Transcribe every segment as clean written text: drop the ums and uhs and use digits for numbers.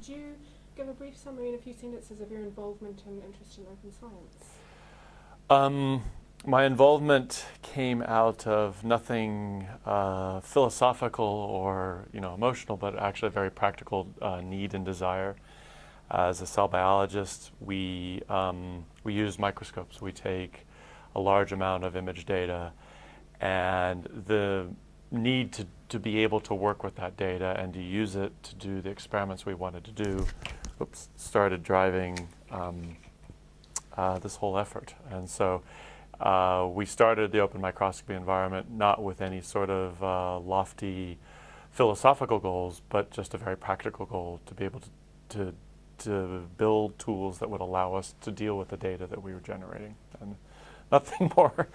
Could you give a brief summary in a few sentences of your involvement and interest in open science? My involvement came out of nothing philosophical or emotional, but actually a very practical need and desire. As a cell biologist, we use microscopes. We take a large amount of image data, and the need to be able to work with that data and to use it to do the experiments we wanted to do, started driving this whole effort. And so we started the open microscopy environment not with any sort of lofty philosophical goals, but just a very practical goal to be able to build tools that would allow us to deal with the data that we were generating. And nothing more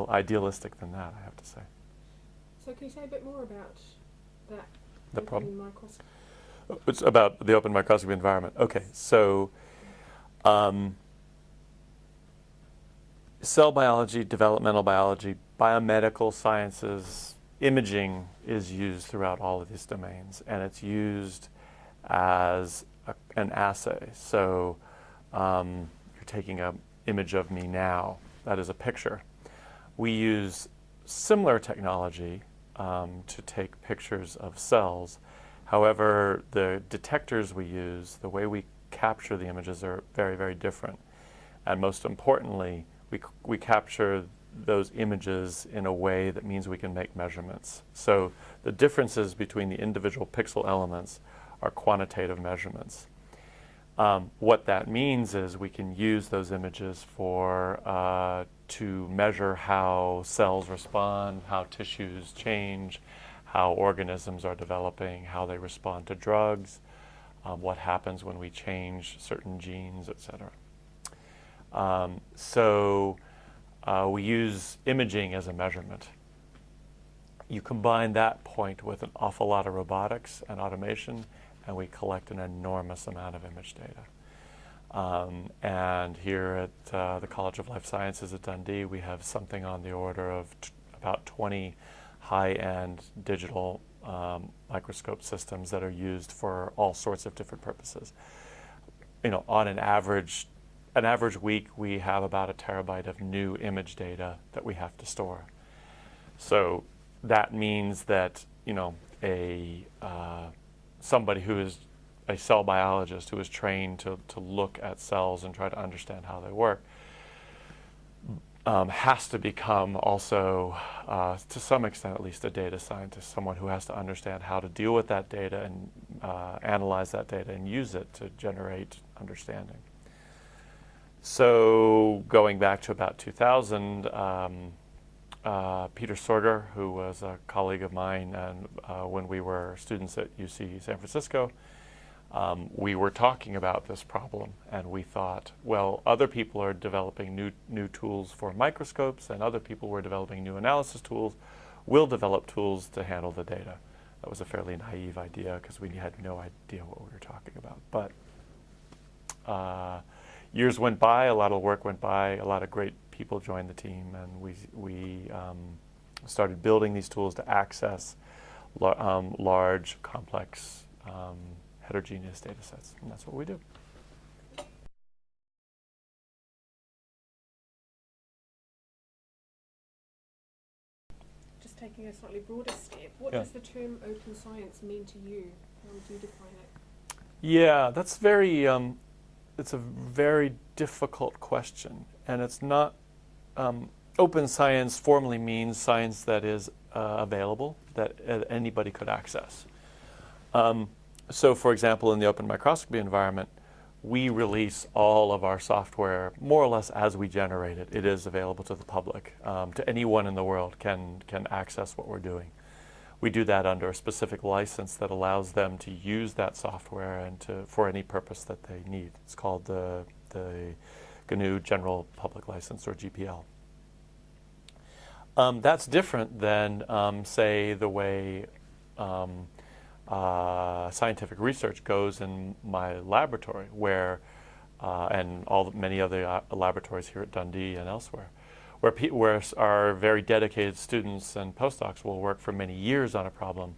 idealistic than that, I have to say. So can you say a bit more about that? The problem? Microscopy? It's about the open microscopy environment. Okay, so cell biology, developmental biology, biomedical sciences, imaging is used throughout all of these domains, and it's used as an assay. So you're taking an image of me now. That is a picture. We use similar technology to take pictures of cells. However, the detectors we use, the way we capture the images are very, very different. And most importantly, we capture those images in a way that means we can make measurements. So the differences between the individual pixel elements are quantitative measurements. What that means is we can use those images to measure how cells respond, how tissues change, how organisms are developing, how they respond to drugs, what happens when we change certain genes, etc. So we use imaging as a measurement. You combine that point with an awful lot of robotics and automation, and we collect an enormous amount of image data. And here at the College of Life Sciences at Dundee, we have something on the order of about 20 high-end digital microscope systems that are used for all sorts of different purposes. On an average week, we have about 1 terabyte of new image data that we have to store. So that means that somebody who is a cell biologist who is trained to look at cells and try to understand how they work has to become also, to some extent at least, a data scientist, someone who has to understand how to deal with that data and analyze that data and use it to generate understanding. So going back to about 2000, Peter Sorger, who was a colleague of mine, and when we were students at UC San Francisco, we were talking about this problem, and we thought, well, other people are developing new tools for microscopes, and other people were developing new analysis tools. We'll develop tools to handle the data. That was a fairly naive idea because we had no idea what we were talking about. But years went by, a lot of work went by, a lot of great people joined the team, and we started building these tools to access large, complex, heterogeneous data sets, and that's what we do. Just taking a slightly broader step, what does the term open science mean to you? How would you define it? Yeah, that's it's a very difficult question, and it's not, open science formally means science that is available, that anybody could access. So for example, in the open microscopy environment, we release all of our software more or less as we generate it. It is available to the public. To anyone in the world can access what we're doing. We do that under a specific license that allows them to use that software and for any purpose that they need. It's called the GNU General Public License, or GPL. That's different than, say, the way scientific research goes in my laboratory, where and many other laboratories here at Dundee and elsewhere, where our very dedicated students and postdocs will work for many years on a problem.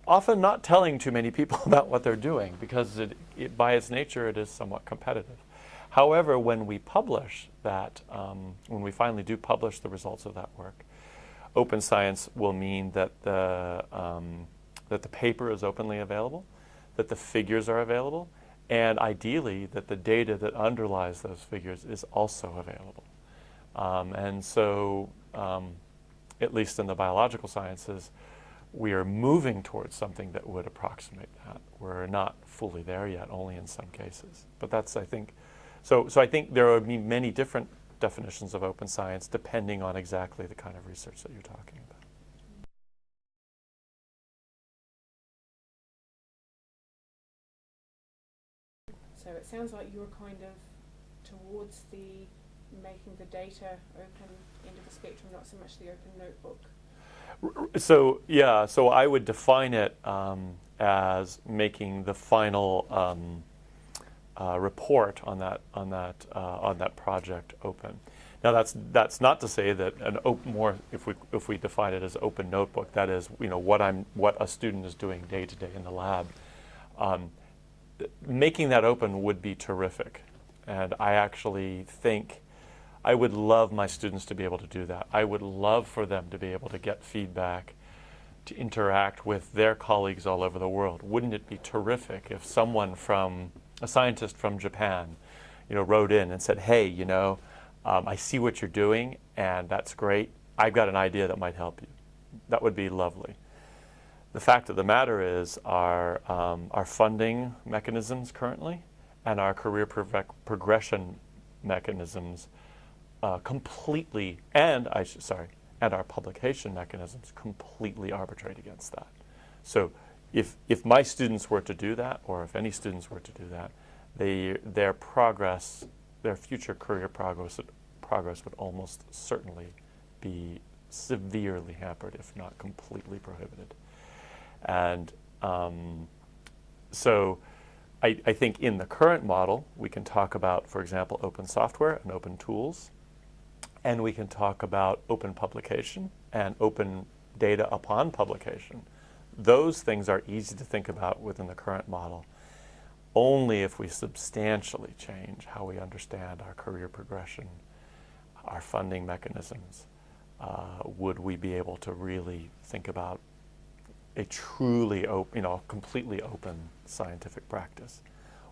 often not telling too many people about what they're doing because by its nature it is somewhat competitive. However, when we publish that, when we finally do publish the results of that work, open science will mean that that the paper is openly available, that the figures are available, and ideally that the data that underlies those figures is also available. And so, at least in the biological sciences, we are moving towards something that would approximate that. We're not fully there yet, only in some cases. But that's, I think, so I think there would be many different definitions of open science depending on exactly the kind of research that you're talking about. So it sounds like you're kind of towards the making the data open end of the spectrum, not so much the open notebook. So yeah, so I would define it as making the final report on that project open. Now that's not to say that if we define it as open notebook, that is, you know, what a student is doing day to day in the lab. Making that open would be terrific, and I actually think I would love my students to be able to do that. I would love for them to be able to get feedback, to interact with their colleagues all over the world. Wouldn't it be terrific if someone a scientist from Japan, you know, wrote in and said, hey, you know, I see what you're doing and that's great. I've got an idea that might help you. That would be lovely. The fact of the matter is our funding mechanisms currently and our career progression mechanisms and our publication mechanisms completely arbitrate against that. So if my students were to do that, or if any students were to do that, their future career progress would almost certainly be severely hampered, if not completely prohibited. And so I think in the current model, we can talk about, for example, open software and open tools, and we can talk about open publication and open data upon publication. Those things are easy to think about within the current model. Only if we substantially change how we understand our career progression, our funding mechanisms, would we be able to really think about a truly open, you know, completely open scientific practice.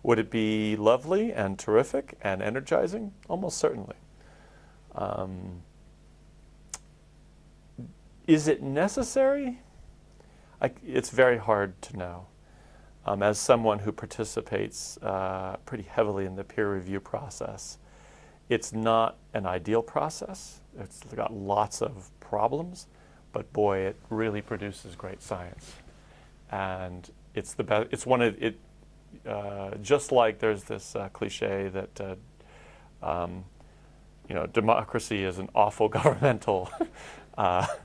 Would it be lovely and terrific and energizing? Almost certainly. Is it necessary? It's very hard to know. As someone who participates pretty heavily in the peer review process, it's not an ideal process. It's got lots of problems. But boy, it really produces great science, and it's the best. It's one of it. Just like there's this cliche that you know, democracy is an awful governmental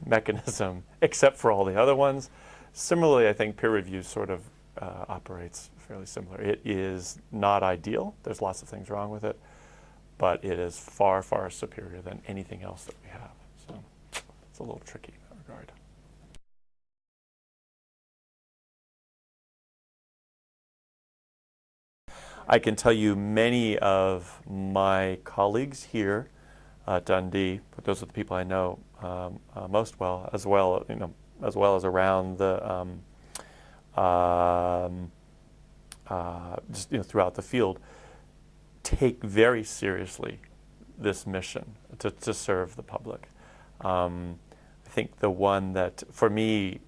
mechanism, except for all the other ones. Similarly, I think peer review sort of operates fairly similar. It is not ideal. There's lots of things wrong with it, but it is far, far superior than anything else that we have. So it's a little tricky. Regard. I can tell you many of my colleagues here at Dundee, but those are the people I know most well, as well as around the just, you know, throughout the field, take very seriously this mission to serve the public. I think the one that, for me,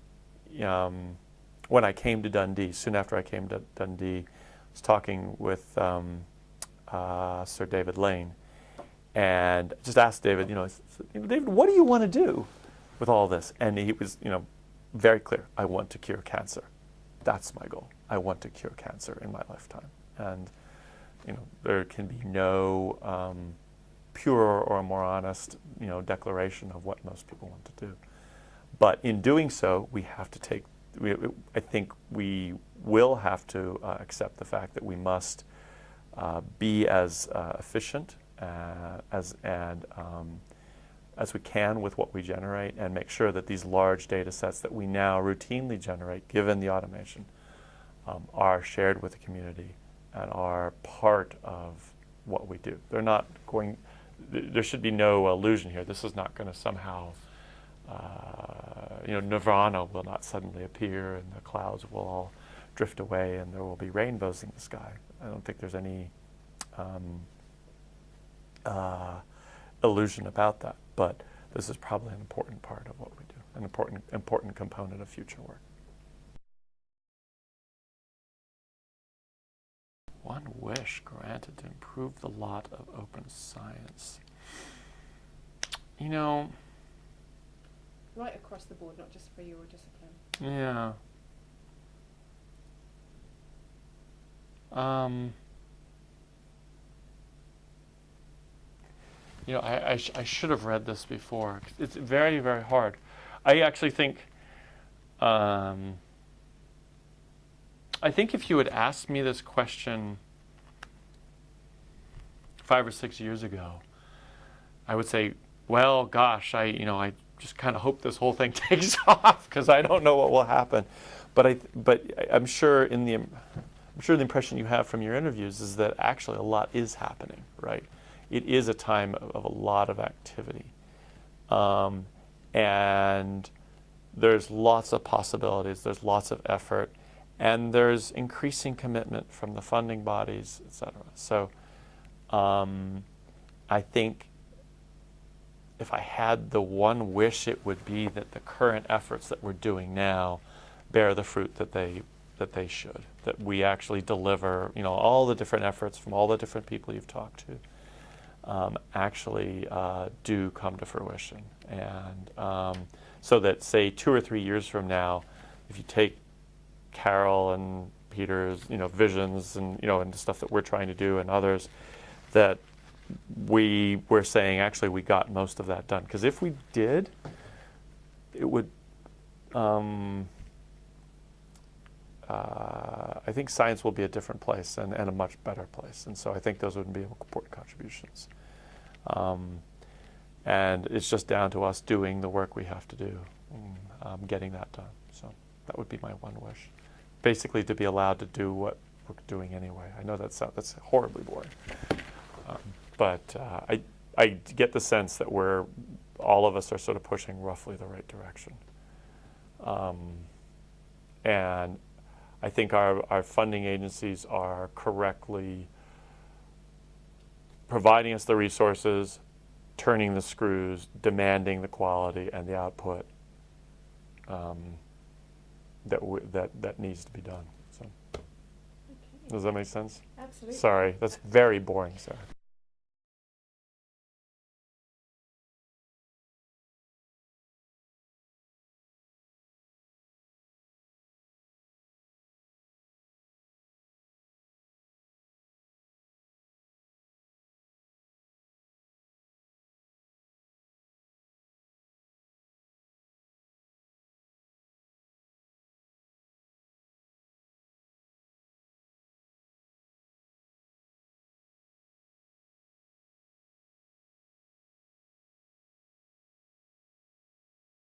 when I came to Dundee, soon after I came to Dundee, I was talking with Sir David Lane, and just asked David, David, what do you want to do with all this? And he was, very clear. I want to cure cancer. That's my goal. I want to cure cancer in my lifetime. And, there can be no purer or more honest, declaration of what most people want to do. But in doing so, we have to I think we will have to accept the fact that we must be as efficient and as we can with what we generate, and make sure that these large data sets that we now routinely generate, given the automation, are shared with the community and are part of what we do. They're not going, there should be no illusion here. This is not going to somehow, nirvana will not suddenly appear and the clouds will all drift away and there will be rainbows in the sky. I don't think there's any illusion about that, but this is probably an important part of what we do, an important component of future work. One wish granted to improve the lot of open science. You know, right across the board, not just for your discipline. yeah. I should have read this before. It's very, very hard. I actually think, I think if you had asked me this question 5 or 6 years ago, I would say, well, gosh, I just kind of hope this whole thing takes off because I don't know what will happen. But I'm sure the impression you have from your interviews is that actually a lot is happening, right? It is a time of a lot of activity. And there's lots of possibilities, there's lots of effort, and there's increasing commitment from the funding bodies, et cetera. So I think if I had the one wish, it would be that the current efforts that we're doing now bear the fruit that they should, that we actually deliver, all the different efforts from all the different people you've talked to actually do come to fruition. And so that, say, 2 or 3 years from now, if you take Carol and Peter's, visions and, and the stuff that we're trying to do and others, that we're saying, actually, we got most of that done. Because if we did, it would, I think science will be a different place and a much better place. And so I think those would be important contributions. And it's just down to us doing the work we have to do, getting that done. So that would be my one wish. Basically, to be allowed to do what we're doing anyway. I know that's horribly boring. But I get the sense that all of us are sort of pushing roughly the right direction. And I think our funding agencies are correctly providing us the resources, turning the screws, demanding the quality and the output that needs to be done. So, Okay. does that make sense? Absolutely. Sorry, that's very boring, Sarah.